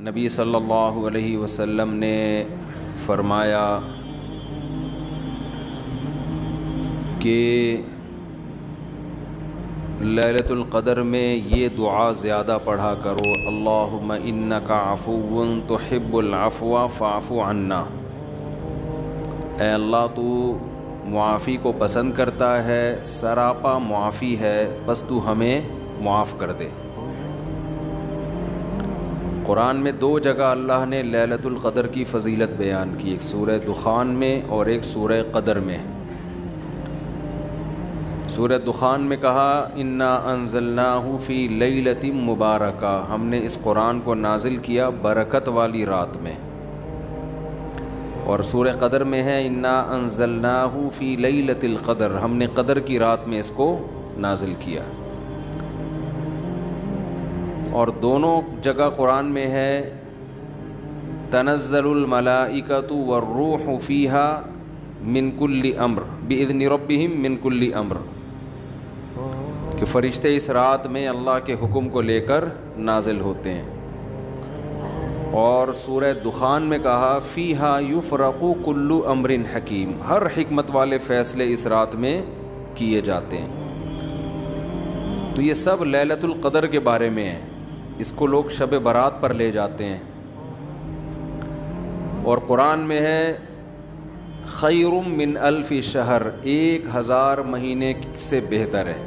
نبی صلی اللہ علیہ وسلم نے فرمایا کہ لیلۃ القدر میں یہ دعا زیادہ پڑھا کرو، اللہم انک عفو تحب العفو فاعف عنا۔ اے اللہ تو معافی کو پسند کرتا ہے، سراپا معافی ہے، بس تو ہمیں معاف کر دے۔ قرآن میں 2 جگہ اللہ نے لیلۃ القدر کی فضیلت بیان کی، ایک سورہ دخان میں اور ایک سورہ قدر میں۔ سورہ دخان میں کہا انا انزلناہ فی لیلۃ مبارکہ، ہم نے اس قرآن کو نازل کیا برکت والی رات میں۔ اور سورہ قدر میں ہے انا انزلناہ فی لیلۃ القدر، ہم نے قدر کی رات میں اس کو نازل کیا۔ اور دونوں جگہ قرآن میں ہے تنزل الملائکۃ والروح فیہا من کل امر باذن ربہم من کل امر، کہ فرشتے اس رات میں اللہ کے حکم کو لے کر نازل ہوتے ہیں۔ اور سورہ دخان میں کہا فیہا یفرق کل امر حکیم، ہر حکمت والے فیصلے اس رات میں کیے جاتے ہیں۔ تو یہ سب لیلۃ القدر کے بارے میں ہے، اس کو لوگ شب برات پر لے جاتے ہیں۔ اور قرآن میں ہے خیر من الف شہر، 1000 مہینے سے بہتر ہے۔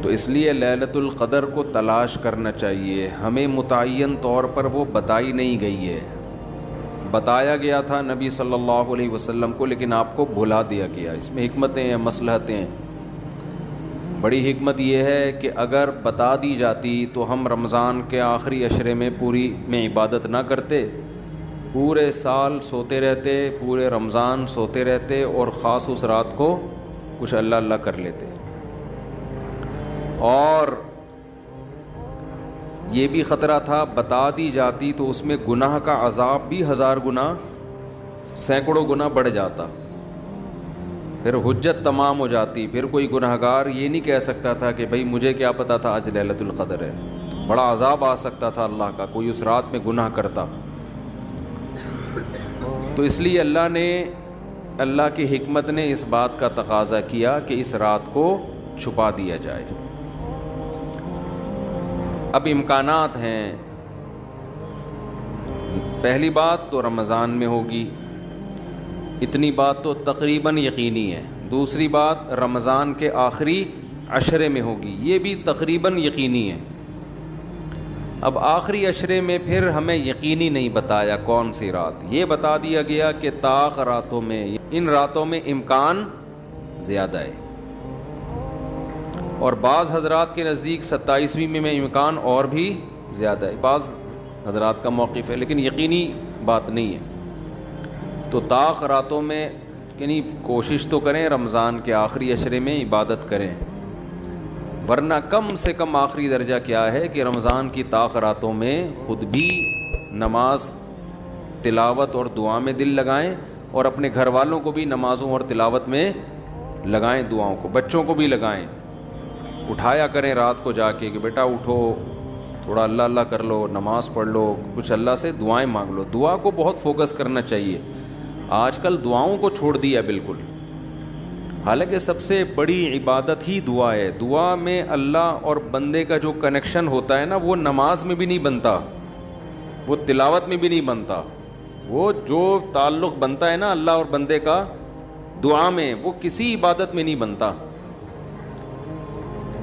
تو اس لیے لیلۃ القدر کو تلاش کرنا چاہیے، ہمیں متعین طور پر وہ بتائی نہیں گئی ہے، بتایا گیا تھا نبی صلی اللہ علیہ وسلم کو، لیکن آپ کو بھلا دیا گیا۔ اس میں حکمتیں ہیں، مصلحتیں ہیں۔ بڑی حکمت یہ ہے کہ اگر بتا دی جاتی تو ہم رمضان کے آخری عشرے میں پوری میں عبادت نہ کرتے، پورے سال سوتے رہتے، پورے رمضان سوتے رہتے، اور خاص اس رات کو کچھ اللہ اللہ کر لیتے۔ اور یہ بھی خطرہ تھا بتا دی جاتی تو اس میں گناہ کا عذاب بھی 1000 گنا، سینکڑوں گنا بڑھ جاتا، پھر حجت تمام ہو جاتی، پھر کوئی گناہگار یہ نہیں کہہ سکتا تھا کہ بھائی مجھے کیا پتا تھا آج لیلۃ القدر ہے، بڑا عذاب آ سکتا تھا اللہ کا، کوئی اس رات میں گناہ کرتا۔ تو اس لیے اللہ کی حکمت نے اس بات کا تقاضا کیا کہ اس رات کو چھپا دیا جائے۔ اب امکانات ہیں، پہلی بات تو رمضان میں ہوگی، اتنی بات تو تقریباً یقینی ہے۔ دوسری بات رمضان کے آخری عشرے میں ہوگی، یہ بھی تقریباً یقینی ہے۔ اب آخری عشرے میں پھر ہمیں یقینی نہیں بتایا کون سی رات، یہ بتا دیا گیا کہ طاق راتوں میں، ان راتوں میں امکان زیادہ ہے۔ اور بعض حضرات کے نزدیک 27ویں میں امکان اور بھی زیادہ ہے، بعض حضرات کا موقف ہے، لیکن یقینی بات نہیں ہے۔ تو طاق راتوں میں یعنی کوشش تو کریں رمضان کے آخری عشرے میں عبادت کریں، ورنہ کم سے کم آخری درجہ کیا ہے کہ رمضان کی طاق راتوں میں خود بھی نماز، تلاوت اور دعا میں دل لگائیں، اور اپنے گھر والوں کو بھی نمازوں اور تلاوت میں لگائیں، دعاؤں کو بچوں کو بھی لگائیں، اٹھایا کریں رات کو جا کے کہ بیٹا اٹھو، تھوڑا اللہ اللہ کر لو، نماز پڑھ لو، کچھ اللہ سے دعائیں مانگ لو۔ دعا کو بہت فوکس کرنا چاہیے، آج کل دعاؤں کو چھوڑ دیا بالکل، حالانکہ سب سے بڑی عبادت ہی دعا ہے۔ دعا میں اللہ اور بندے کا جو کنیکشن ہوتا ہے نا، وہ نماز میں بھی نہیں بنتا، وہ تلاوت میں بھی نہیں بنتا، وہ جو تعلق بنتا ہے نا اللہ اور بندے کا دعا میں، وہ کسی عبادت میں نہیں بنتا۔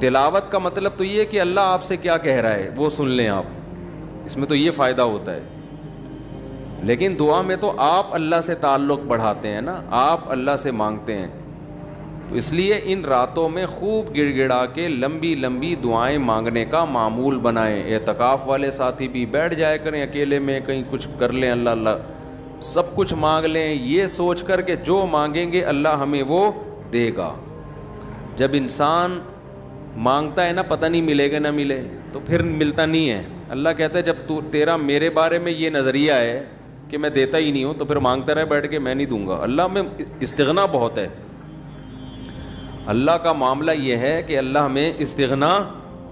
تلاوت کا مطلب تو یہ کہ اللہ آپ سے کیا کہہ رہا ہے وہ سن لیں آپ، اس میں تو یہ فائدہ ہوتا ہے۔ لیکن دعا میں تو آپ اللہ سے تعلق بڑھاتے ہیں نا، آپ اللہ سے مانگتے ہیں۔ تو اس لیے ان راتوں میں خوب گڑ گڑا کے لمبی لمبی دعائیں مانگنے کا معمول بنائیں۔ اعتکاف والے ساتھی بھی بیٹھ جائے کریں اکیلے میں، کہیں کچھ کر لیں، اللہ اللہ سب کچھ مانگ لیں، یہ سوچ کر کہ جو مانگیں گے اللہ ہمیں وہ دے گا۔ جب انسان مانگتا ہے نا پتہ نہیں ملے گا نہ ملے، تو پھر ملتا نہیں ہے۔ اللہ کہتا ہے جب تیرا میرے بارے میں یہ نظریہ ہے کہ میں دیتا ہی نہیں ہوں، تو پھر مانگتا رہے بیٹھ کے، میں نہیں دوں گا۔ اللہ میں استغنا بہت ہے، اللہ کا معاملہ یہ ہے کہ اللہ میں استغنا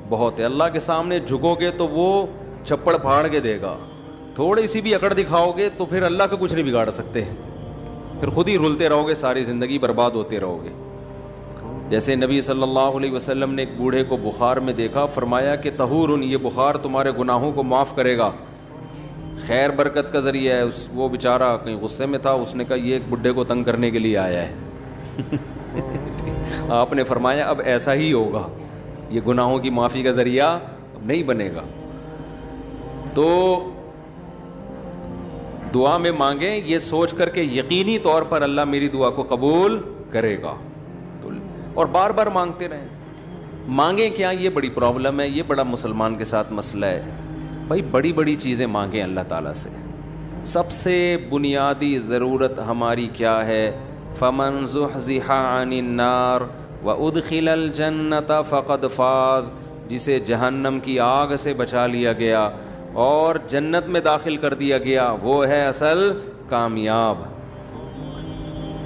بہت ہے۔ اللہ کے سامنے جھکو گے تو وہ چھپڑ پھاڑ کے دے گا. تھوڑی سی بھی اکڑ دکھاؤ گے تو پھر اللہ کا کچھ نہیں بگاڑ سکتے, پھر خود ہی رلتے رہو گے, ساری زندگی برباد ہوتے رہو گے. جیسے نبی صلی اللہ علیہ وسلم نے ایک بوڑھے کو بخار میں دیکھا, فرمایا کہ طہور, یہ بخار تمہارے گناہوں کو معاف کرے گا, خیر برکت کا ذریعہ ہے. وہ بیچارہ کہیں غصے میں تھا, اس نے کہا یہ ایک بڈھے کو تنگ کرنے کے لیے آیا ہے. آپ نے فرمایا اب ایسا ہی ہوگا, یہ گناہوں کی معافی کا ذریعہ اب نہیں بنے گا. تو دعا میں مانگیں یہ سوچ کر کے یقینی طور پر اللہ میری دعا کو قبول کرے گا, اور بار بار مانگتے رہیں. مانگیں کیا, یہ بڑی پرابلم ہے, یہ بڑا مسلمان کے ساتھ مسئلہ ہے. بھائی بڑی بڑی چیزیں مانگیں اللہ تعالیٰ سے. سب سے بنیادی ضرورت ہماری کیا ہے؟ فمن زحزح عن النار وادخل الجنۃ فقد فاز, جسے جہنم کی آگ سے بچا لیا گیا اور جنت میں داخل کر دیا گیا, وہ ہے اصل کامیاب.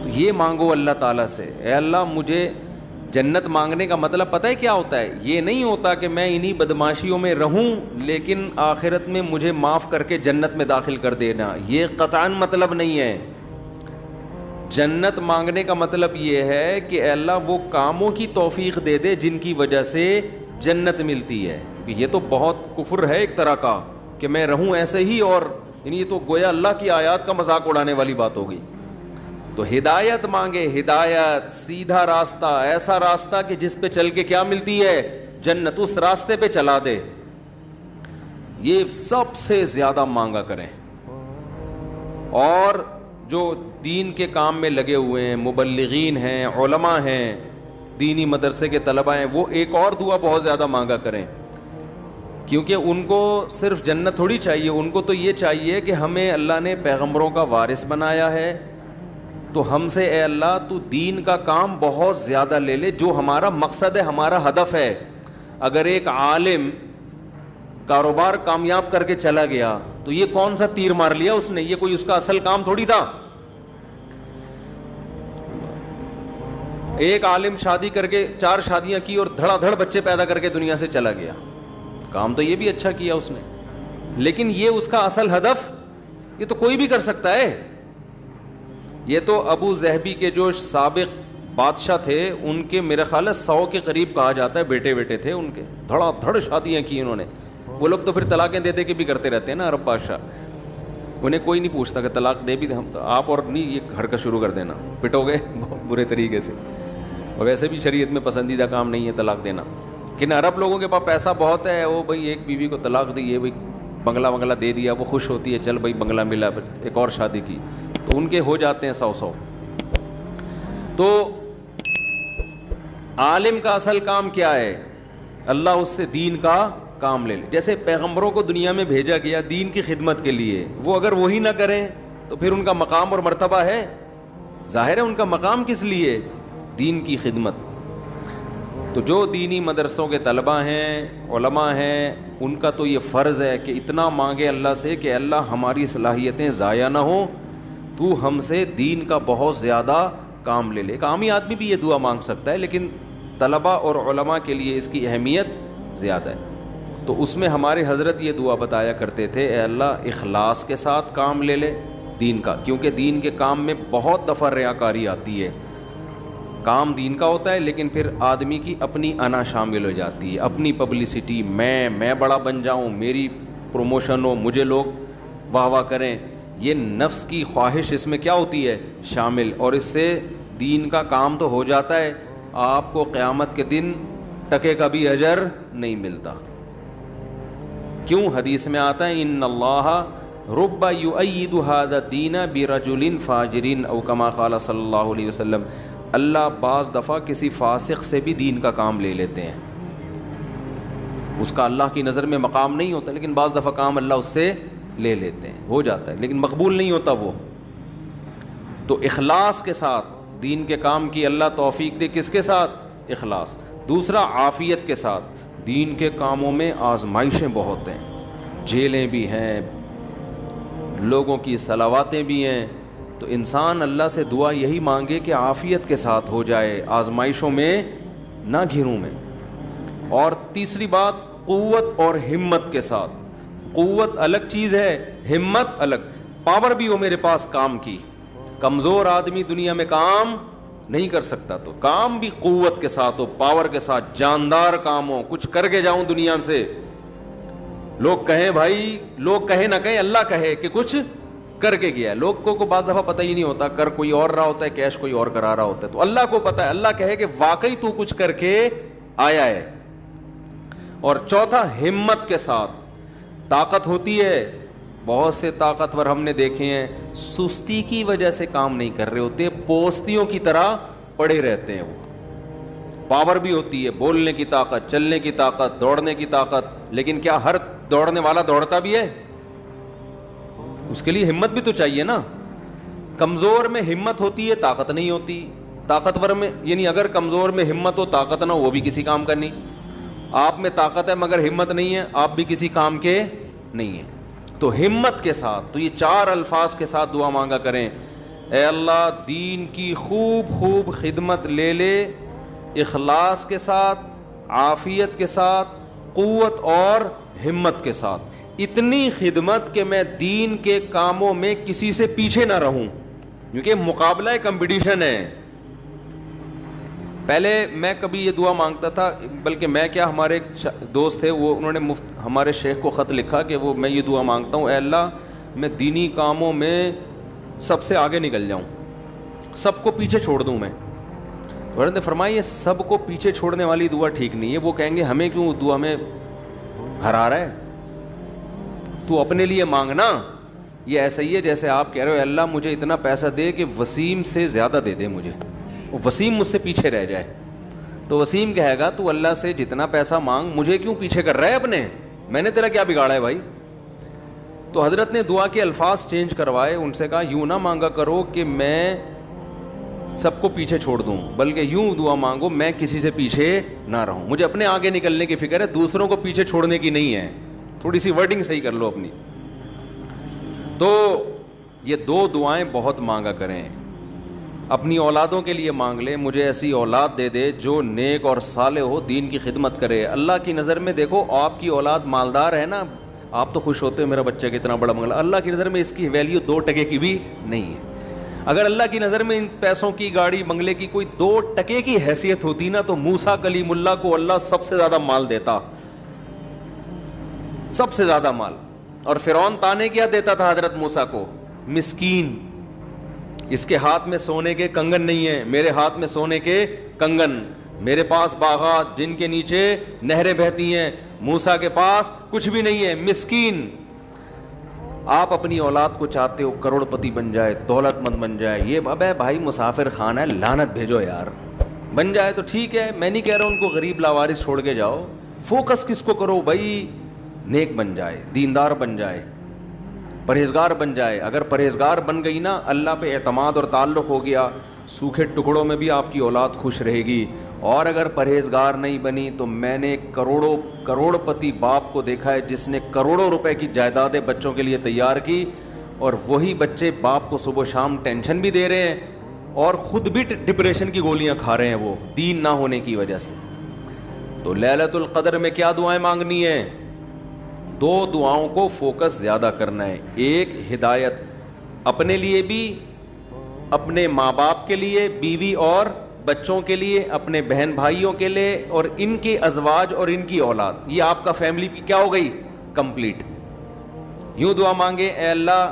تو یہ مانگو اللہ تعالیٰ سے, اے اللہ مجھے جنت. مانگنے کا مطلب پتہ ہے کیا ہوتا ہے؟ یہ نہیں ہوتا کہ میں انہی بدماشیوں میں رہوں لیکن آخرت میں مجھے معاف کر کے جنت میں داخل کر دینا, یہ قطعاً مطلب نہیں ہے. جنت مانگنے کا مطلب یہ ہے کہ اے اللہ وہ کاموں کی توفیق دے دے جن کی وجہ سے جنت ملتی ہے. یہ تو بہت کفر ہے ایک طرح کا کہ میں رہوں ایسے ہی, اور یہ تو گویا اللہ کی آیات کا مذاق اڑانے والی بات ہو گئی. تو ہدایت مانگے, ہدایت, سیدھا راستہ, ایسا راستہ کہ جس پہ چل کے کیا ملتی ہے؟ جنت. اس راستے پہ چلا دے, یہ سب سے زیادہ مانگا کریں. اور جو دین کے کام میں لگے ہوئے ہیں, مبلغین ہیں, علماء ہیں, دینی مدرسے کے طلبہ ہیں, وہ ایک اور دعا بہت زیادہ مانگا کریں, کیونکہ ان کو صرف جنت تھوڑی چاہیے, ان کو تو یہ چاہیے کہ ہمیں اللہ نے پیغمبروں کا وارث بنایا ہے, تو ہم سے اے اللہ تو دین کا کام بہت زیادہ لے لے, جو ہمارا مقصد ہے, ہمارا ہدف ہے. اگر ایک عالم کاروبار کامیاب کر کے چلا گیا تو یہ کون سا تیر مار لیا اس نے, یہ کوئی اس کا اصل کام تھوڑی تھا. ایک عالم شادی کر کے 4 شادیاں کی اور دھڑا دھڑ بچے پیدا کر کے دنیا سے چلا گیا, کام تو یہ بھی اچھا کیا اس نے, لیکن یہ اس کا اصل ہدف, یہ تو کوئی بھی کر سکتا ہے. یہ تو ابو ظہبی کے جو سابق بادشاہ تھے ان کے میرے خیال ہے 100 کے قریب کہا جاتا ہے بیٹے تھے ان کے, دھڑا دھڑ شادیاں کی انہوں نے. وہ لوگ تو پھر طلاقیں دے کے بھی کرتے رہتے ہیں نا عرب بادشاہ, انہیں کوئی نہیں پوچھتا کہ طلاق دے بھی ہم تو آپ اور نہیں, یہ حرکت شروع کر دینا, پٹو گے بہت برے طریقے سے. اور ویسے بھی شریعت میں پسندیدہ کام نہیں ہے طلاق دینا, لیکن عرب لوگوں کے پاس پیسہ بہت ہے, وہ بھائی ایک بیوی کو طلاق دی ہے, بھائی بنگلہ دے دیا, وہ خوش ہوتی ہے, چل بھائی بنگلہ ملا, ایک اور شادی کی, تو ان کے ہو جاتے ہیں 100. تو عالم کا اصل کام کیا ہے؟ اللہ اس سے دین کا کام لے لے. جیسے پیغمبروں کو دنیا میں بھیجا گیا دین کی خدمت کے لیے, وہ اگر وہی نہ کریں تو پھر ان کا مقام اور مرتبہ ہے, ظاہر ہے ان کا مقام کس لیے؟ دین کی خدمت. تو جو دینی مدرسوں کے طلبہ ہیں, علماء ہیں, ان کا تو یہ فرض ہے کہ اتنا مانگے اللہ سے کہ اللہ ہماری صلاحیتیں ضائع نہ ہوں, تو ہم سے دین کا بہت زیادہ کام لے لے. ایک عامی آدمی بھی یہ دعا مانگ سکتا ہے, لیکن طلبہ اور علماء کے لیے اس کی اہمیت زیادہ ہے. تو اس میں ہمارے حضرت یہ دعا بتایا کرتے تھے, اے اللہ اخلاص کے ساتھ کام لے لے دین کا, کیونکہ دین کے کام میں بہت دفعہ ریاکاری آتی ہے. کام دین کا ہوتا ہے لیکن پھر آدمی کی اپنی انا شامل ہو جاتی ہے, اپنی پبلسٹی, میں بڑا بن جاؤں, میری پروموشن ہو, مجھے لوگ واہ واہ کریں, یہ نفس کی خواہش اس میں کیا ہوتی ہے شامل, اور اس سے دین کا کام تو ہو جاتا ہے, آپ کو قیامت کے دن ٹکے کا بھی اجر نہیں ملتا. کیوں؟ حدیث میں آتا ہے ان اللہ رب یؤید ھذا الدین برجل فاجر او کما قال صلی اللہ علیہ وسلم, اللہ بعض دفعہ کسی فاسق سے بھی دین کا کام لے لیتے ہیں. اس کا اللہ کی نظر میں مقام نہیں ہوتا, لیکن بعض دفعہ کام اللہ اس سے لے لیتے ہیں, ہو جاتا ہے, لیکن مقبول نہیں ہوتا وہ. تو اخلاص کے ساتھ دین کے کام کی اللہ توفیق دے. کس کے ساتھ؟ اخلاص. دوسرا عافیت کے ساتھ. دین کے کاموں میں آزمائشیں بہت ہیں, جیلیں بھی ہیں, لوگوں کی صلواتیں بھی ہیں, تو انسان اللہ سے دعا یہی مانگے کہ عافیت کے ساتھ ہو جائے, آزمائشوں میں نہ گھروں میں. اور تیسری بات قوت اور ہمت کے ساتھ. قوت الگ چیز ہے، ہمت الگ. پاور بھی ہو میرے پاس کام کی، کمزور آدمی دنیا میں کام نہیں کر سکتا. تو کام بھی قوت کے ساتھ ہو، پاور کے ساتھ، جاندار کام ہو، کچھ کر کے جاؤں دنیا سے. لوگ کہیں بھائی، لوگ کہیں نہ کہیں، اللہ کہے کہ کچھ کر کے گیا ہے. لوگوں کو بعض دفعہ پتہ ہی نہیں ہوتا، کر کوئی اور رہا ہوتا ہے، کیش کوئی اور کرا رہا ہوتا ہے. تو اللہ کو پتہ ہے، اللہ کہے کہ واقعی تو کچھ کر کے آیا ہے. اور چوتھا، ہمت کے ساتھ. طاقت ہوتی ہے، بہت سے طاقتور ہم نے دیکھے ہیں سستی کی وجہ سے کام نہیں کر رہے ہوتے، پوستیوں کی طرح پڑے رہتے ہیں. وہ پاور بھی ہوتی ہے، بولنے کی طاقت، چلنے کی طاقت، دوڑنے کی طاقت، لیکن کیا ہر دوڑنے والا دوڑتا بھی ہے؟ اس کے لیے ہمت بھی تو چاہیے نا. کمزور میں ہمت ہوتی ہے، طاقت نہیں ہوتی. طاقتور میں، یعنی اگر کمزور میں ہمت ہو، طاقت نہ ہو، وہ بھی کسی کام کا نہیں. آپ میں طاقت ہے مگر ہمت نہیں ہے، آپ بھی کسی کام کے نہیں ہیں. تو ہمت کے ساتھ، تو یہ 4 الفاظ کے ساتھ دعا مانگا کریں. اے اللہ دین کی خوب خوب خدمت لے لے، اخلاص کے ساتھ، عافیت کے ساتھ، قوت اور ہمت کے ساتھ. اتنی خدمت کہ میں دین کے کاموں میں کسی سے پیچھے نہ رہوں، کیونکہ مقابلہ ہے، کمپٹیشن ہے. پہلے میں کبھی یہ دعا مانگتا تھا، بلکہ میں کیا، ہمارے ایک دوست تھے، وہ انہوں نے ہمارے شیخ کو خط لکھا کہ میں یہ دعا مانگتا ہوں، اے اللہ میں دینی کاموں میں سب سے آگے نکل جاؤں، سب کو پیچھے چھوڑ دوں میں. انہوں نے فرمایا یہ سب کو پیچھے چھوڑنے والی دعا ٹھیک نہیں ہے. وہ کہیں گے ہمیں کیوں دعا میں ہرا رہا ہے، تو اپنے لیے مانگنا. یہ ایسا ہی ہے جیسے آپ کہہ رہے ہو اے اللہ مجھے اتنا پیسہ دے کہ وسیم سے زیادہ دے دے مجھے، وسیم مجھ سے پیچھے رہ جائے. تو وسیم کہے گا تو اللہ سے جتنا پیسہ مانگ، مجھے کیوں پیچھے کر رہا ہے اپنے، میں نے تیرا کیا بگاڑا ہے بھائی. تو حضرت نے دعا کے الفاظ چینج کروائے، ان سے کہا یوں نہ مانگا کرو کہ میں سب کو پیچھے چھوڑ دوں، بلکہ یوں دعا مانگو میں کسی سے پیچھے نہ رہوں، مجھے اپنے آگے نکلنے کی فکر ہے، دوسروں کو پیچھے چھوڑنے کی نہیں ہے. تھوڑی سی ورڈنگ صحیح کر لو اپنی. تو یہ 2 دعائیں بہت مانگا کریں. اپنی اولادوں کے لیے مانگ لے، مجھے ایسی اولاد دے دے جو نیک اور صالح ہو، دین کی خدمت کرے. اللہ کی نظر میں دیکھو، آپ کی اولاد مالدار ہے نا، آپ تو خوش ہوتے ہو میرا بچہ کتنا بڑا منگلا. اللہ کی نظر میں اس کی ویلیو 2 ٹکے کی بھی نہیں ہے. اگر اللہ کی نظر میں ان پیسوں کی، گاڑی بنگلے کی کوئی 2 ٹکے کی حیثیت ہوتی نا، تو موسیٰ کلیم اللہ کو اللہ سب سے زیادہ مال دیتا، سب سے زیادہ مال. اور فرعون تانے کیا دیتا تھا حضرت موسیٰ کو؟ مسکین، اس کے ہاتھ میں سونے کے کنگن نہیں ہیں، میرے ہاتھ میں سونے کے کنگن، میرے پاس باغات جن کے نیچے نہریں بہتی ہیں، موسیٰ کے پاس کچھ بھی نہیں ہے، مسکین. آپ اپنی اولاد کو چاہتے ہو کروڑ پتی بن جائے، دولت مند بن جائے، یہ ابے بھائی مسافر خانہ ہے، لعنت بھیجو یار. بن جائے تو ٹھیک ہے، میں نہیں کہہ رہا ان کو غریب لاوارث چھوڑ کے جاؤ. فوکس کس کو کرو بھائی؟ نیک بن جائے، دیندار بن جائے، پرہیزگار بن جائے. اگر پرہیزگار بن گئی نا، اللہ پہ اعتماد اور تعلق ہو گیا، سوکھے ٹکڑوں میں بھی آپ کی اولاد خوش رہے گی. اور اگر پرہیزگار نہیں بنی تو میں نے کروڑ پتی باپ کو دیکھا ہے جس نے کروڑوں روپے کی جائیدادیں بچوں کے لیے تیار کی، اور وہی بچے باپ کو صبح و شام ٹینشن بھی دے رہے ہیں اور خود بھی ڈپریشن کی گولیاں کھا رہے ہیں، وہ دین نہ ہونے کی وجہ سے. تو لیلۃ القدر میں کیا دعائیں مانگنی ہیں؟ 2 دعاؤں کو فوکس زیادہ کرنا ہے. ایک، ہدایت اپنے لیے بھی، اپنے ماں باپ کے لیے، بیوی اور بچوں کے لیے، اپنے بہن بھائیوں کے لیے، اور ان کے ازواج اور ان کی اولاد. یہ آپ کا فیملی کیا ہو گئی؟ کمپلیٹ. یوں دعا مانگے، اے اللہ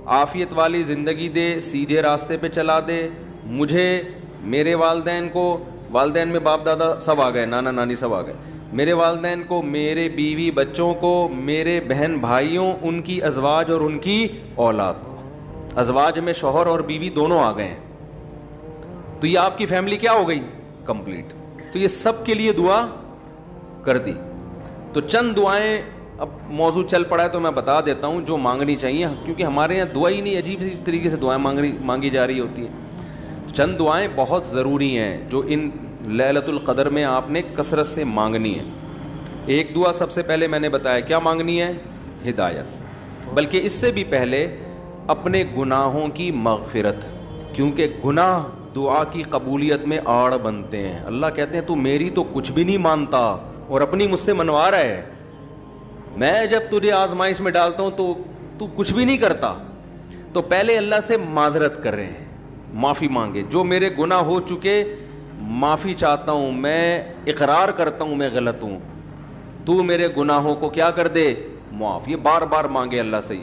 عافیت والی زندگی دے، سیدھے راستے پہ چلا دے مجھے، میرے والدین کو، والدین میں باپ دادا سب آ گئے، نانا نانی سب آ گئے، میرے والدین کو، میرے بیوی بچوں کو، میرے بہن بھائیوں، ان کی ازواج اور ان کی اولاد کو. ازواج میں شوہر اور بیوی دونوں آ گئے ہیں، تو یہ آپ کی فیملی کیا ہو گئی؟ کمپلیٹ. تو یہ سب کے لیے دعا کر دی. تو چند دعائیں، اب موضوع چل پڑا ہے تو میں بتا دیتا ہوں جو مانگنی چاہیے، کیونکہ ہمارے یہاں دعا ہی نہیں، عجیب سی طریقے سے دعائیں مانگی جا رہی ہوتی ہیں. چند دعائیں بہت ضروری ہیں جو ان لیلۃ القدر میں آپ نے کثرت سے مانگنی ہے. ایک دعا سب سے پہلے میں نے بتایا کیا مانگنی ہے؟ ہدایت. بلکہ اس سے بھی پہلے اپنے گناہوں کی مغفرت، کیونکہ گناہ دعا کی قبولیت میں آڑ بنتے ہیں. اللہ کہتے ہیں تو میری تو کچھ بھی نہیں مانتا اور اپنی مجھ سے منوا رہا ہے، میں جب تجھے آزمائش میں ڈالتا ہوں تو تو کچھ بھی نہیں کرتا. تو پہلے اللہ سے معذرت کر رہے ہیں, معافی مانگے, جو میرے گناہ ہو چکے معافی چاہتا ہوں, میں اقرار کرتا ہوں میں غلط ہوں, تو میرے گناہوں کو کیا کر دے, معاف. یہ بار بار مانگے اللہ سے.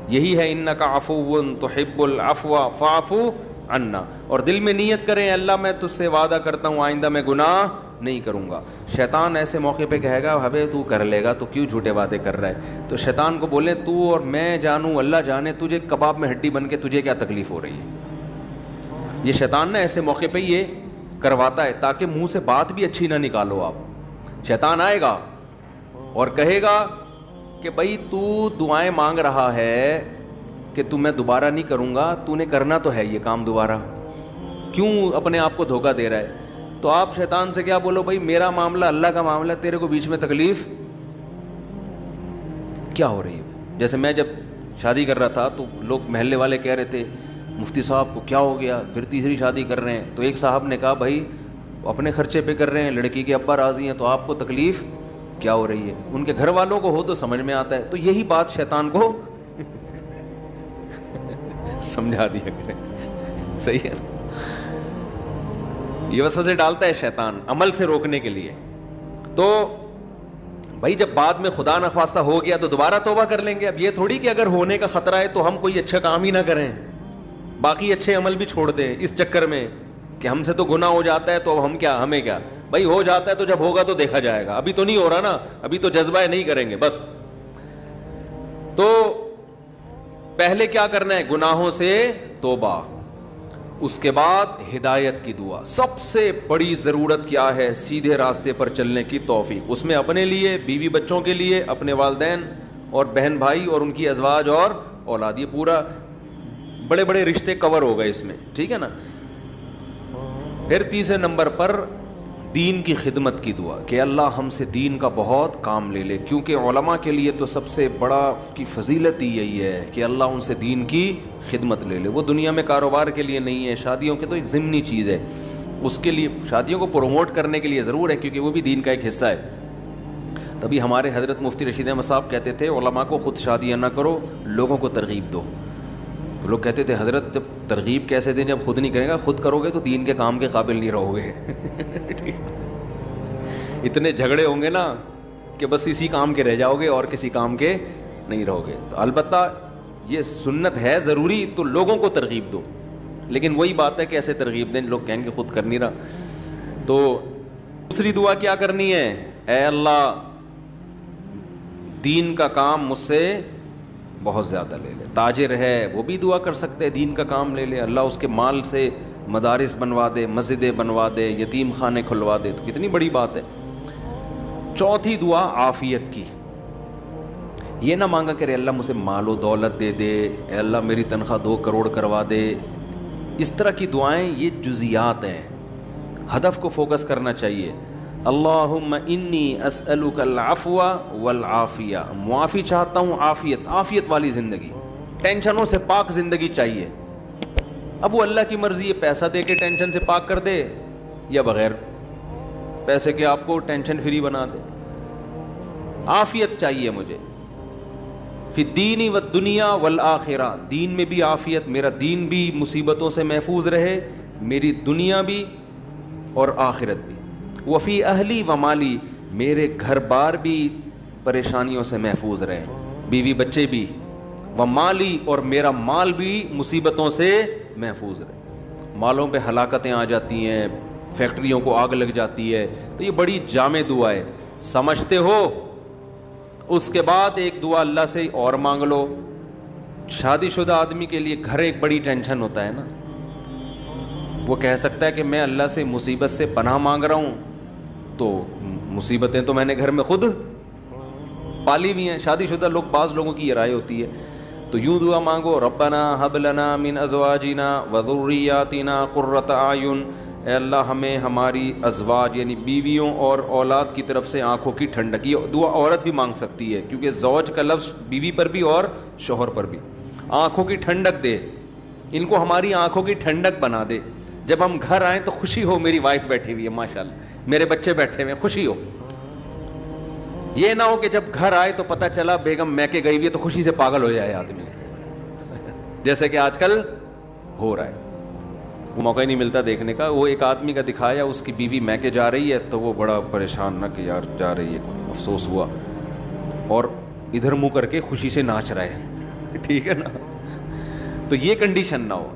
یہی ہے انک عفو تحب العفو فاعف عنا. اور دل میں نیت کریں اللہ میں تجھ سے وعدہ کرتا ہوں آئندہ میں گناہ نہیں کروں گا. شیطان ایسے موقع پہ کہے گا ہبے تو کر لے گا, تو کیوں جھوٹے وعدے کر رہا ہے. تو شیطان کو بولیں تو اور میں جانوں اللہ جانے تجھے کباب میں ہڈی بن کے تجھے کیا تکلیف ہو رہی ہے. یہ شیطان نا ایسے موقع پہ یہ کرواتا ہے تاکہ منہ سے بات بھی اچھی نہ نکالو آپ. شیطان آئے گا اور کہے گا کہ بھائی تو دعائیں مانگ رہا ہے کہ تو میں دوبارہ نہیں کروں گا, تو نے کرنا تو ہے یہ کام دوبارہ, کیوں اپنے آپ کو دھوکہ دے رہا ہے. تو آپ شیطان سے کیا بولو, بھائی میرا معاملہ اللہ کا معاملہ, تیرے کو بیچ میں تکلیف کیا ہو رہی ہے. جیسے میں جب شادی کر رہا تھا تو لوگ محلے والے کہہ رہے تھے مفتی صاحب کو کیا ہو گیا, پھر تیسری شادی کر رہے ہیں. تو ایک صاحب نے کہا بھائی اپنے خرچے پہ کر رہے ہیں, لڑکی کے ابا راضی ہیں, تو آپ کو تکلیف کیا ہو رہی ہے. ان کے گھر والوں کو ہو تو سمجھ میں آتا ہے. تو یہی بات شیطان کو سمجھا دیا کریں. صحیح ہے, یہ وسوسے ڈالتا ہے شیطان عمل سے روکنے کے لیے. تو بھائی جب بعد میں خدا نخواستہ ہو گیا تو دوبارہ توبہ کر لیں گے. اب یہ تھوڑی کہ اگر ہونے کا خطرہ ہے تو ہم کوئی اچھا کام ہی نہ کریں, باقی اچھے عمل بھی چھوڑ دیں اس چکر میں کہ ہم سے تو گناہ ہو جاتا ہے تو اب ہم کیا, ہمیں کیا. بھائی ہو جاتا ہے تو جب ہوگا تو دیکھا جائے گا, ابھی تو نہیں ہو رہا نا, ابھی تو جذبہ نہیں کریں گے بس. تو پہلے کیا کرنا ہے, گناہوں سے توبہ, اس کے بعد ہدایت کی دعا. سب سے بڑی ضرورت کیا ہے, سیدھے راستے پر چلنے کی توفیق. اس میں اپنے لیے, بیوی بچوں کے لیے, اپنے والدین اور بہن بھائی اور ان کی ازواج اور اولاد, یہ پورا بڑے بڑے رشتے کور ہو گئے اس میں, ٹھیک ہے نا. پھر تیسرے نمبر پر دین کی خدمت کی دعا کہ اللہ ہم سے دین کا بہت کام لے لے, کیونکہ علماء کے لیے تو سب سے بڑا کی فضیلت ہی یہی ہے کہ اللہ ان سے دین کی خدمت لے لے. وہ دنیا میں کاروبار کے لیے نہیں ہے, شادیوں کے تو ایک ضمنی چیز ہے, اس کے لیے شادیوں کو پروموٹ کرنے کے لیے ضرور ہے کیونکہ وہ بھی دین کا ایک حصہ ہے. تبھی ہمارے حضرت مفتی رشید احمد صاحب کہتے تھے علماء کو خود شادیاں نہ کرو, لوگوں کو ترغیب دو. لوگ کہتے تھے حضرت جب ترغیب کیسے دیں جب خود نہیں کرے گا, خود کرو گے تو دین کے کام کے قابل نہیں رہو گے. اتنے جھگڑے ہوں گے نا کہ بس اسی کام کے رہ جاؤ گے اور کسی کام کے نہیں رہو گے. تو البتہ یہ سنت ہے ضروری, تو لوگوں کو ترغیب دو, لیکن وہی بات ہے کہ ایسے ترغیب دیں لوگ کہیں گے خود کر نہیں رہا. تو دوسری دعا کیا کرنی ہے, اے اللہ دین کا کام مجھ سے بہت زیادہ لے لے. تاجر ہے وہ بھی دعا کر سکتے ہیں, دین کا کام لے لے, اللہ اس کے مال سے مدارس بنوا دے, مسجدیں بنوا دے, یتیم خانے کھلوا دے, تو کتنی بڑی بات ہے. چوتھی دعا عافیت کی. یہ نہ مانگا کرے اللہ مجھے مال و دولت دے دے, اے اللہ میری تنخواہ 2 کروڑ کروا دے. اس طرح کی دعائیں یہ جزیات ہیں, ہدف کو فوکس کرنا چاہیے. اللہم انی اسألک العفو والعافیہ, معافی چاہتا ہوں, عافیت والی زندگی, ٹینشنوں سے پاک زندگی چاہیے. اب وہ اللہ کی مرضی ہے, پیسہ دے کے ٹینشن سے پاک کر دے یا بغیر پیسے کے آپ کو ٹینشن فری بنا دے. عافیت چاہیے مجھے. فی الدین والدنیا والآخرہ, دین میں بھی عافیت, میرا دین بھی مصیبتوں سے محفوظ رہے, میری دنیا بھی اور آخرت بھی. وفی اہلی و مالی, میرے گھر بار بھی پریشانیوں سے محفوظ رہے, بیوی بچے بھی, و مالی اور میرا مال بھی مصیبتوں سے محفوظ رہے. مالوں پہ ہلاکتیں آ جاتی ہیں, فیکٹریوں کو آگ لگ جاتی ہے, تو یہ بڑی جامع دعا ہے, سمجھتے ہو. اس کے بعد ایک دعا اللہ سے اور مانگ لو. شادی شدہ آدمی کے لیے گھر ایک بڑی ٹینشن ہوتا ہے نا, وہ کہہ سکتا ہے کہ میں اللہ سے مصیبت سے پناہ مانگ رہا ہوں, تو مصیبتیں تو میں نے گھر میں خود پالی ہوئی ہیں. شادی شدہ لوگ, بعض لوگوں کی یہ رائے ہوتی ہے, تو یوں دعا مانگو, ربنا ہب لنا من ازواجنا وذریاتنا قرۃ اعین, اے اللہ ہمیں ہماری ازواج یعنی بیویوں اور اولاد کی طرف سے آنکھوں کی ٹھنڈک. یہ دعا عورت بھی مانگ سکتی ہے کیونکہ زوج کا لفظ بیوی پر بھی اور شوہر پر بھی. آنکھوں کی ٹھنڈک دے, ان کو ہماری آنکھوں کی ٹھنڈک بنا دے, جب ہم گھر آئیں تو خوشی ہو, میری وائف بیٹھی ہوئی ہے ماشاءاللہ, میرے بچے بیٹھے ہوئے, خوشی ہو. یہ نہ ہو کہ جب گھر آئے تو پتہ چلا بیگم میکے گئی ہوئی ہے تو خوشی سے پاگل ہو جائے آدمی, جیسے کہ آج کل ہو رہا ہے. وہ موقع ہی نہیں ملتا دیکھنے کا. وہ ایک آدمی کا دکھایا, اس کی بیوی میکے جا رہی ہے تو وہ بڑا پریشان نہ کہ یار جا رہی ہے, افسوس ہوا, اور ادھر منہ کر کے خوشی سے ناچ رہا ہے. ٹھیک ہے نا. تو یہ کنڈیشن نہ ہو.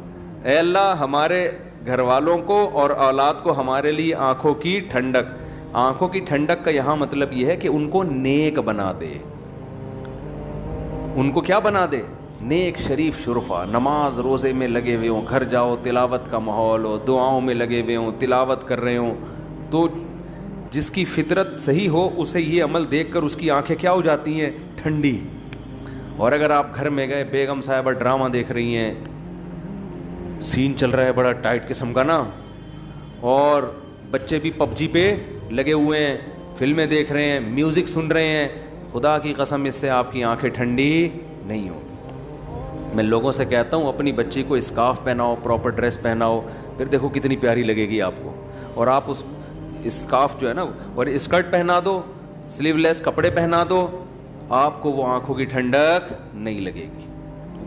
اے اللہ ہمارے گھر والوں کو اور اولاد کو ہمارے لیے آنکھوں کی ٹھنڈک. آنکھوں کی ٹھنڈک کا یہاں مطلب یہ ہے کہ ان کو نیک بنا دے. ان کو کیا بنا دے؟ نیک, شریف, شرفا. نماز روزے میں لگے ہوئے ہوں, گھر جاؤ تلاوت کا ماحول ہو, دعاؤں میں لگے ہوئے ہوں, تلاوت کر رہے ہوں. تو جس کی فطرت صحیح ہو اسے یہ عمل دیکھ کر اس کی آنکھیں کیا ہو جاتی ہیں؟ ٹھنڈی. اور اگر آپ گھر میں گئے, بیگم صاحبہ ڈرامہ دیکھ رہی ہیں, سین چل رہا ہے بڑا ٹائٹ قسم کا نا, اور بچے بھی پب جی پہ لگے ہوئے ہیں, فلمیں دیکھ رہے ہیں, میوزک سن رہے ہیں, خدا کی قسم اس سے آپ کی آنکھیں ٹھنڈی نہیں ہوں. میں لوگوں سے کہتا ہوں اپنی بچی کو اسکارف پہناؤ, پراپر ڈریس پہناؤ, پھر دیکھو کتنی پیاری لگے گی آپ کو. اور آپ اس اسکارف جو ہے نا, اور اسکرٹ پہنا دو, سلیو لیس کپڑے پہنا دو, آپ کو وہ آنکھوں کی ٹھنڈک نہیں لگے گی.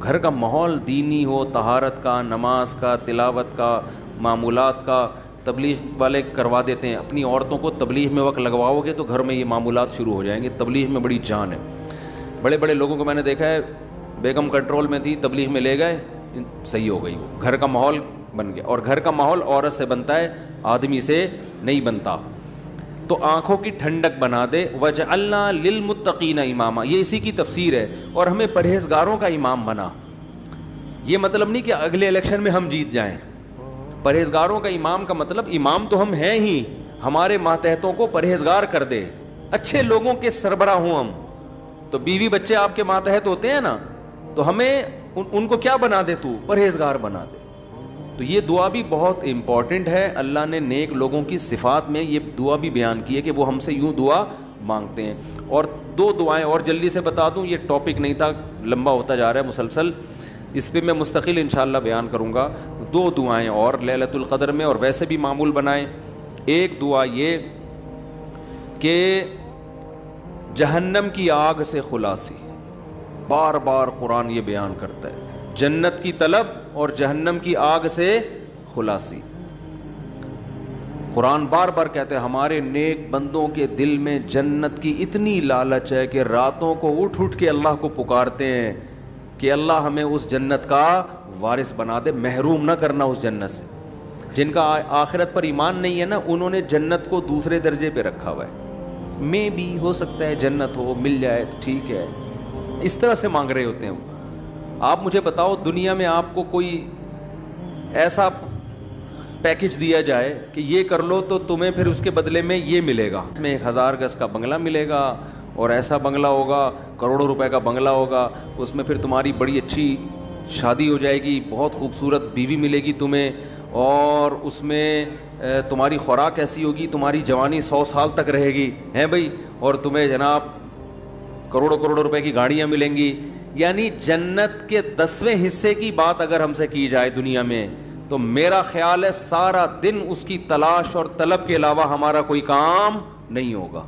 گھر کا ماحول دینی ہو, طہارت کا, نماز کا, تلاوت کا, معمولات کا. تبلیغ والے کروا دیتے ہیں, اپنی عورتوں کو تبلیغ میں وقت لگواؤ گے تو گھر میں یہ معمولات شروع ہو جائیں گے. تبلیغ میں بڑی جان ہے. بڑے بڑے لوگوں کو میں نے دیکھا ہے, بیگم کنٹرول میں تھی, تبلیغ میں لے گئے, صحیح ہو گئی, وہ گھر کا ماحول بن گیا. اور گھر کا ماحول عورت سے بنتا ہے, آدمی سے نہیں بنتا. تو آنکھوں کی ٹھنڈک بنا دے. وَجَعَلْنَا لِلْمُتَّقِينَ إِمَامًا, یہ اسی کی تفسیر ہے. اور ہمیں پرہیزگاروں کا امام بنا. یہ مطلب نہیں کہ اگلے الیکشن میں ہم جیت جائیں. پرہیزگاروں کا امام کا مطلب امام تو ہم ہیں ہی, ہمارے ماتحتوں کو پرہیزگار کر دے, اچھے لوگوں کے سربراہ ہوں ہم. تو بیوی بچے آپ کے ماتحت ہوتے ہیں نا, تو ہمیں ان کو کیا بنا دے, تو پرہیزگار بنا دے. تو یہ دعا بھی بہت امپورٹنٹ ہے. اللہ نے نیک لوگوں کی صفات میں یہ دعا بھی بیان کی ہے کہ وہ ہم سے یوں دعا مانگتے ہیں. اور دو دعائیں اور جلدی سے بتا دوں, یہ ٹاپک نہیں تھا, لمبا ہوتا جا رہا ہے مسلسل, اس پہ میں مستقل انشاءاللہ بیان کروں گا. دو دعائیں اور لیلۃ القدر میں, اور ویسے بھی معمول بنائیں. ایک دعا یہ کہ جہنم کی آگ سے خلاصی. بار بار قرآن یہ بیان کرتا ہے, جنت کی طلب اور جہنم کی آگ سے خلاصی. قرآن بار بار کہتے ہیں ہمارے نیک بندوں کے دل میں جنت کی اتنی لالچ ہے کہ راتوں کو اٹھ اٹھ کے اللہ کو پکارتے ہیں کہ اللہ ہمیں اس جنت کا وارث بنا دے, محروم نہ کرنا اس جنت سے. جن کا آخرت پر ایمان نہیں ہے نا, انہوں نے جنت کو دوسرے درجے پہ رکھا ہوا ہے. میں بھی ہو سکتا ہے جنت ہو, مل جائے تو ٹھیک ہے, اس طرح سے مانگ رہے ہوتے ہیں. آپ مجھے بتاؤ دنیا میں آپ کو کوئی ایسا پیکج دیا جائے کہ یہ کر لو تو تمہیں پھر اس کے بدلے میں یہ ملے گا, اس میں 1000 گز کا بنگلہ ملے گا, اور ایسا بنگلہ ہوگا, کروڑوں روپے کا بنگلہ ہوگا, اس میں پھر تمہاری بڑی اچھی شادی ہو جائے گی, بہت خوبصورت بیوی ملے گی تمہیں, اور اس میں تمہاری خوراک ایسی ہوگی, تمہاری جوانی 100 سال تک رہے گی, ہیں بھائی, اور تمہیں جناب کروڑوں کروڑوں روپے کی گاڑیاں ملیں گی. یعنی جنت کے 10ویں حصے کی بات اگر ہم سے کی جائے دنیا میں, تو میرا خیال ہے سارا دن اس کی تلاش اور طلب کے علاوہ ہمارا کوئی کام نہیں ہوگا.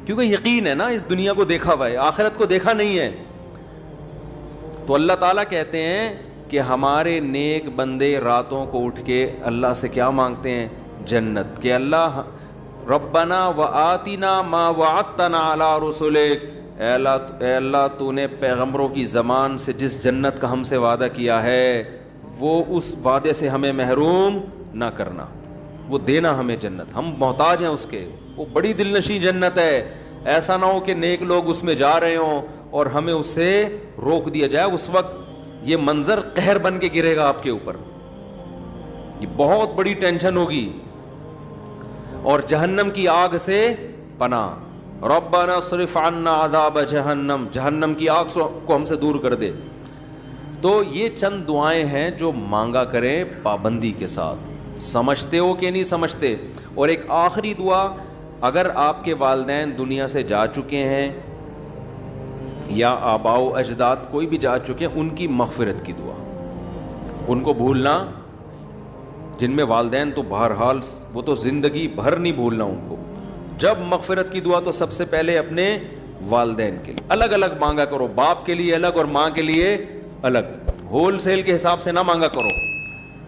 کیونکہ یقین ہے نا, اس دنیا کو دیکھا ہوا ہے, آخرت کو دیکھا نہیں ہے. تو اللہ تعالیٰ کہتے ہیں کہ ہمارے نیک بندے راتوں کو اٹھ کے اللہ سے کیا مانگتے ہیں؟ جنت. کہ اللہ ربنا وآتنا ما وعدتنا علی رسولک, اے اللہ تو نے پیغمبروں کی زبان سے جس جنت کا ہم سے وعدہ کیا ہے وہ اس وعدے سے ہمیں محروم نہ کرنا, وہ دینا ہمیں جنت, ہم محتاج ہیں اس کے. وہ بڑی دل نشیں جنت ہے, ایسا نہ ہو کہ نیک لوگ اس میں جا رہے ہوں اور ہمیں اس سے روک دیا جائے. اس وقت یہ منظر قہر بن کے گرے گا آپ کے اوپر, یہ بہت بڑی ٹینشن ہوگی. اور جہنم کی آگ سے پناہ, ربنا صرف عنا عذاب جہنم, جہنم کی آگ کو ہم سے دور کر دے. تو یہ چند دعائیں ہیں جو مانگا کریں پابندی کے ساتھ. سمجھتے ہو کہ نہیں سمجھتے؟ اور ایک آخری دعا, اگر آپ کے والدین دنیا سے جا چکے ہیں یا آباء و اجداد کوئی بھی جا چکے ہیں, ان کی مغفرت کی دعا. ان کو بھولنا, جن میں والدین تو بہرحال وہ تو زندگی بھر نہیں بھولنا ان کو, جب مغفرت کی دعا تو سب سے پہلے اپنے والدین کے لیے الگ الگ مانگا کرو, باپ کے لیے الگ اور ماں کے لیے الگ, ہول سیل کے حساب سے نہ مانگا کرو.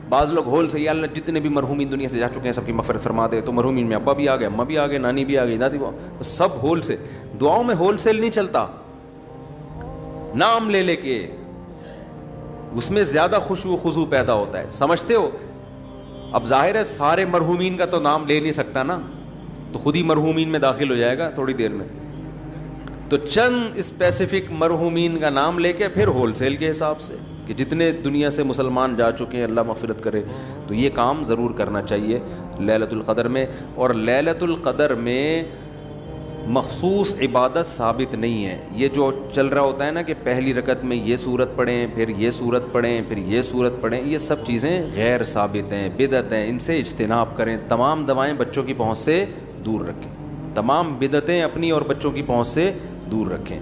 بعض لوگ ہول سے, یا اللہ جتنے بھی مرحومین دنیا سے جا چکے ہیں سب کی مغفرت فرما دے, تو مرحومین میں ابا بھی آ گئے, اماں بھی آ گئے, نانی بھی آ گئی, دادی بھی, سب ہول سے. دعاؤں میں ہول سیل نہیں چلتا, نام لے لے کے اس میں زیادہ خشوع و خضوع پیدا ہوتا ہے, سمجھتے ہو. اب ظاہر ہے سارے مرحومین کا تو نام لے نہیں سکتا نا, تو خود ہی مرحومین میں داخل ہو جائے گا تھوڑی دیر میں. تو چند اسپیسیفک مرحومین کا نام لے کے پھر ہول سیل کے حساب سے کہ جتنے دنیا سے مسلمان جا چکے ہیں اللہ مغفرت کرے, تو یہ کام ضرور کرنا چاہیے لیلۃ القدر میں. اور لیلۃ القدر میں مخصوص عبادت ثابت نہیں ہے. یہ جو چل رہا ہوتا ہے نا کہ پہلی رکعت میں یہ سورت پڑھیں, پھر یہ سورت پڑھیں, پھر یہ سورت پڑھیں, یہ سب چیزیں غیر ثابت ہیں, بدعت ہیں, ان سے اجتناب کریں. تمام دوائیں بچوں کی پہنچ سے دور رکھیں, تمام بدعتیں اپنی اور بچوں کی پہنچ سے دور رکھیں.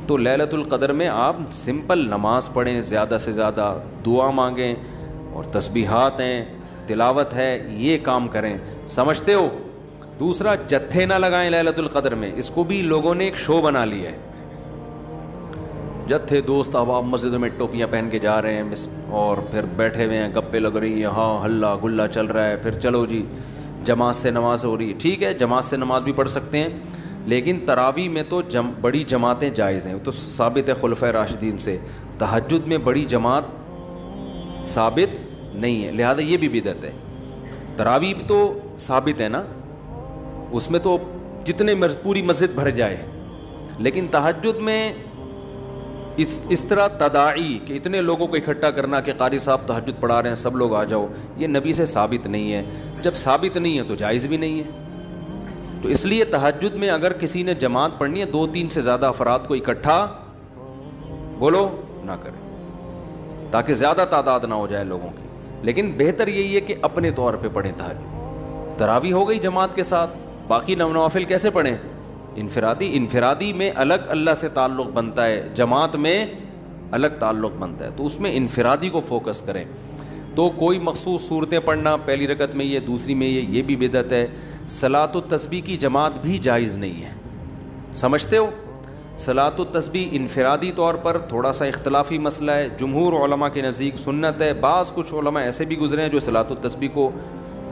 تو لیلۃ القدر میں آپ سمپل نماز پڑھیں, زیادہ سے زیادہ دعا مانگیں, اور تسبیحات ہیں, تلاوت ہے, یہ کام کریں. سمجھتے ہو. دوسرا, جتھے نہ لگائیں لیلۃ القدر میں, اس کو بھی لوگوں نے ایک شو بنا لیا ہے. جتھے دوست احباب مسجدوں میں ٹوپیاں پہن کے جا رہے ہیں اور پھر بیٹھے ہوئے ہیں, گپے لگ رہی ہیں, ہاں ہلا گلا چل رہا ہے, پھر چلو جی جماعت سے نماز ہو رہی ہے. ٹھیک ہے, جماعت سے نماز بھی پڑھ سکتے ہیں, لیکن تراویح میں تو بڑی جماعتیں جائز ہیں, تو ثابت ہے خلفائے راشدین سے. تہجد میں بڑی جماعت ثابت نہیں ہے, لہذا یہ بھی بدعت ہے. تراویح تو ثابت ہے نا, اس میں تو جتنے پوری مسجد بھر جائے, لیکن تہجد میں اس طرح تداعی کہ اتنے لوگوں کو اکٹھا کرنا کہ قاری صاحب تہجد پڑھا رہے ہیں سب لوگ آ جاؤ, یہ نبی سے ثابت نہیں ہے. جب ثابت نہیں ہے تو جائز بھی نہیں ہے. تو اس لیے تہجد میں اگر کسی نے جماعت پڑھنی ہے, 2-3 سے زیادہ افراد کو اکٹھا بولو نہ کریں, تاکہ زیادہ تعداد نہ ہو جائے لوگوں کی. لیکن بہتر یہی ہے کہ اپنے طور پہ پڑھیں تہجد. تراویح ہو گئی جماعت کے ساتھ, باقی نوافل کیسے پڑھیں؟ انفرادی میں الگ اللہ سے تعلق بنتا ہے, جماعت میں الگ تعلق بنتا ہے, تو اس میں انفرادی کو فوکس کریں. تو کوئی مخصوص صورتیں پڑھنا, پہلی رکعت میں یہ, دوسری میں یہ بھی بدعت ہے. صلاۃ التسبیح کی جماعت بھی جائز نہیں ہے. سمجھتے ہو. صلاۃ التسبیح انفرادی طور پر تھوڑا سا اختلافی مسئلہ ہے, جمہور علماء کے نزدیک سنت ہے. بعض کچھ علماء ایسے بھی گزرے ہیں جو صلاۃ التسبیح کو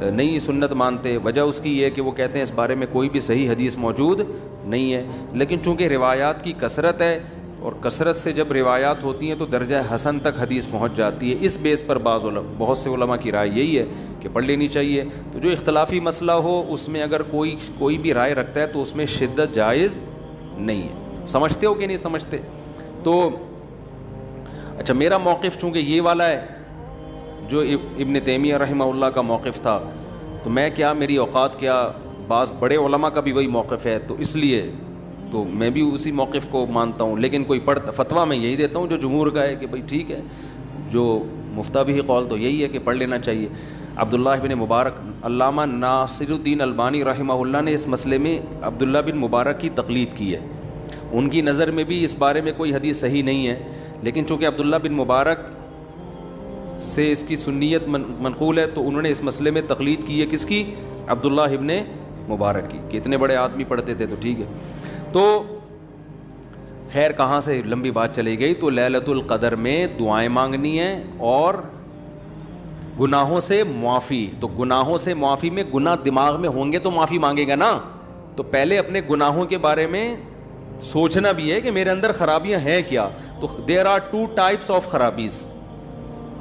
نہیں سنت مانتے. وجہ اس کی یہ ہے کہ وہ کہتے ہیں اس بارے میں کوئی بھی صحیح حدیث موجود نہیں ہے. لیکن چونکہ روایات کی کثرت ہے, اور کثرت سے جب روایات ہوتی ہیں تو درجہ حسن تک حدیث پہنچ جاتی ہے. اس بیس پر بہت سے علماء کی رائے یہی ہے کہ پڑھ لینی چاہیے. تو جو اختلافی مسئلہ ہو اس میں اگر کوئی بھی رائے رکھتا ہے تو اس میں شدت جائز نہیں ہے. سمجھتے ہو کہ نہیں سمجھتے؟ تو اچھا, میرا موقف چونکہ یہ والا ہے جو ابن تیمیہ رحمہ اللہ کا موقف تھا, تو میں کیا, میری اوقات کیا, بعض بڑے علماء کا بھی وہی موقف ہے, تو اس لیے تو میں بھی اسی موقف کو مانتا ہوں. لیکن کوئی فتویٰ میں یہی دیتا ہوں جو جمہور کا ہے کہ بھائی ٹھیک ہے, جو مفتہ بھی قول تو یہی ہے کہ پڑھ لینا چاہیے. عبداللہ بن مبارک, علامہ ناصر الدین البانی رحمہ اللہ نے اس مسئلے میں عبداللہ بن مبارک کی تقلید کی ہے. ان کی نظر میں بھی اس بارے میں کوئی حدیث صحیح نہیں ہے, لیکن چونکہ عبداللہ بن مبارک سے اس کی سنیت منقول ہے تو انہوں نے اس مسئلے میں تقلید کی ہے. کس کی؟ عبداللہ ابن مبارک کی, کہ اتنے بڑے آدمی پڑھتے تھے تو ٹھیک ہے. تو خیر کہاں سے لمبی بات چلی گئی. تو لیلۃ القدر میں دعائیں مانگنی ہیں اور گناہوں سے معافی. تو گناہوں سے معافی میں گناہ دماغ میں ہوں گے تو معافی مانگے گا نا, تو پہلے اپنے گناہوں کے بارے میں سوچنا بھی ہے کہ میرے اندر خرابیاں ہیں کیا. تو دیر آر 2 types آف خرابیز.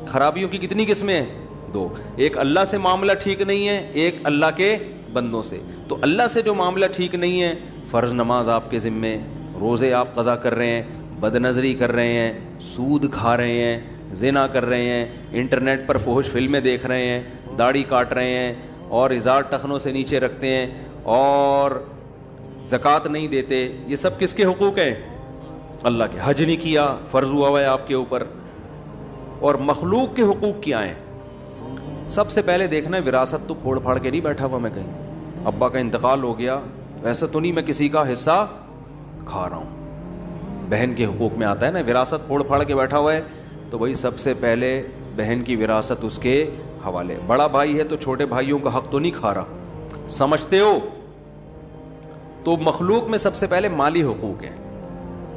خرابیوں کی کتنی قسمیں ہیں؟ 2. ایک اللہ سے معاملہ ٹھیک نہیں ہے, ایک اللہ کے بندوں سے. تو اللہ سے جو معاملہ ٹھیک نہیں ہے, فرض نماز آپ کے ذمے, روزے آپ قضا کر رہے ہیں, بد نظری کر رہے ہیں, سود کھا رہے ہیں, زنا کر رہے ہیں, انٹرنیٹ پر فحش فلمیں دیکھ رہے ہیں, داڑھی کاٹ رہے ہیں اور ازار ٹخنوں سے نیچے رکھتے ہیں, اور زکوٰۃ نہیں دیتے, یہ سب کس کے حقوق ہیں؟ اللہ کے. حج نہیں کیا, فرض ہوا ہے آپ کے اوپر. اور مخلوق کے حقوق کیا ہیں؟ سب سے پہلے دیکھنا ہے وراثت تو پھوڑ پھاڑ کے نہیں بیٹھا ہوا میں کہیں, ابا کا انتقال ہو گیا ویسا تو نہیں میں کسی کا حصہ کھا رہا ہوں. بہن کے حقوق میں آتا ہے نا, وراثت پھوڑ پھاڑ کے بیٹھا ہوا ہے تو وہی سب سے پہلے بہن کی وراثت اس کے حوالے. بڑا بھائی ہے تو چھوٹے بھائیوں کا حق تو نہیں کھا رہا. سمجھتے ہو؟ تو مخلوق میں سب سے پہلے مالی حقوق ہیں.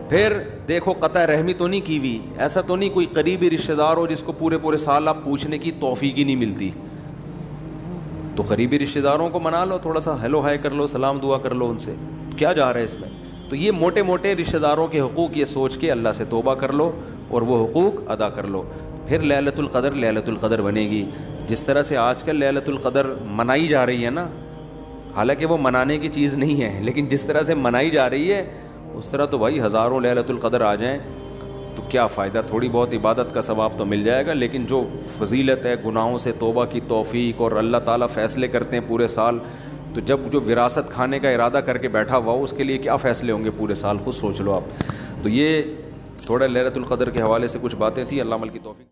پھر دیکھو قطع رحمی تو نہیں کی ہوئی, ایسا تو نہیں کوئی قریبی رشتہ دار ہو جس کو پورے پورے سال آپ پوچھنے کی توفیق ہی نہیں ملتی, تو قریبی رشتہ داروں کو منا لو, تھوڑا سا ہیلو ہائے کر لو, سلام دعا کر لو ان سے, کیا جا رہا ہے اس میں. تو یہ موٹے موٹے رشتہ داروں کے حقوق یہ سوچ کے اللہ سے توبہ کر لو اور وہ حقوق ادا کر لو. پھر لیلۃ القدر بنے گی. جس طرح سے آج کل لیلۃ القدر منائی جا رہی ہے نا, حالانکہ وہ منانے کی چیز نہیں ہے, لیکن جس طرح سے منائی جا رہی ہے اس طرح تو بھائی ہزاروں لیلۃ القدر آ جائیں تو کیا فائدہ, تھوڑی بہت عبادت کا ثواب تو مل جائے گا, لیکن جو فضیلت ہے گناہوں سے توبہ کی توفیق, اور اللہ تعالیٰ فیصلے کرتے ہیں پورے سال, تو جب جو وراثت کھانے کا ارادہ کر کے بیٹھا ہوا ہو اس کے لیے کیا فیصلے ہوں گے پورے سال, خود سوچ لو آپ. تو یہ تھوڑا لیلۃ القدر کے حوالے سے کچھ باتیں تھیں. اللہ عمل کی توفیق.